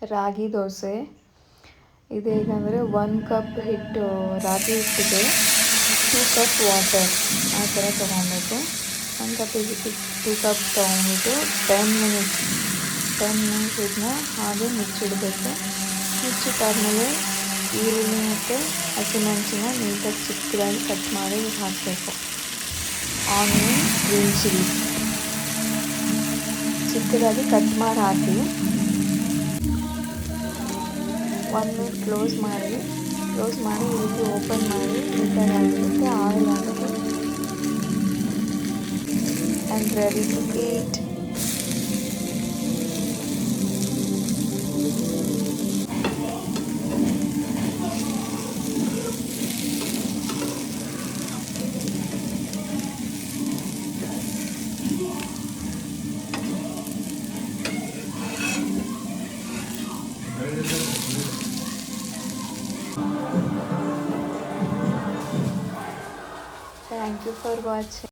ರಾಗಿ ದೋಸೆ. ಇದು ಹೇಗಂದರೆ 1 ಕಪ್ ಹಿಟ್ಟು, ರಾಗಿ ಹಿಟ್ಟಿಗೆ 2 ಕಪ್ ವಾಟರ್ ಆ ಥರ ತೊಗೊಬೇಕು. 1 ಕಪ್ 2 ಕಪ್ ತೊಗೊಂಬಿಟ್ಟು 10 ಮಿನಿಟ್ಸ್ ಇದನ್ನ ಹಾಗೆ ಮುಚ್ಚಿಡಬೇಕು. ಮುಚ್ಚಿಟ್ಟಾದ್ಮೇಲೆ ಈರುಳ್ಳಿ ಮತ್ತು ಹಸಿಮೆಣಸಿನ ನೀಟಾಗಿ ಚಿಕ್ಕದಾಗಿ ಕಟ್ ಮಾಡಿ ಹಾಕಬೇಕು. ಆನಿಯನ್, ಗ್ರೀನ್ ಚಿಲ್ಲಿ ಚಿಕ್ಕದಾಗಿ ಕಟ್ ಮಾಡಿ ಹಾಕಿ 1 ಮಿನಿಟ್ ಕ್ಲೋಸ್ ಮಾಡಿ ಈ ರೀತಿ ಓಪನ್ ಮಾಡಿ ನೀಟಾಗಿ ಹಾಕಿಬಿಟ್ಟು ಆಯಿಲ್ ಹಾಕಿ and ready to eat. Thank you for watching.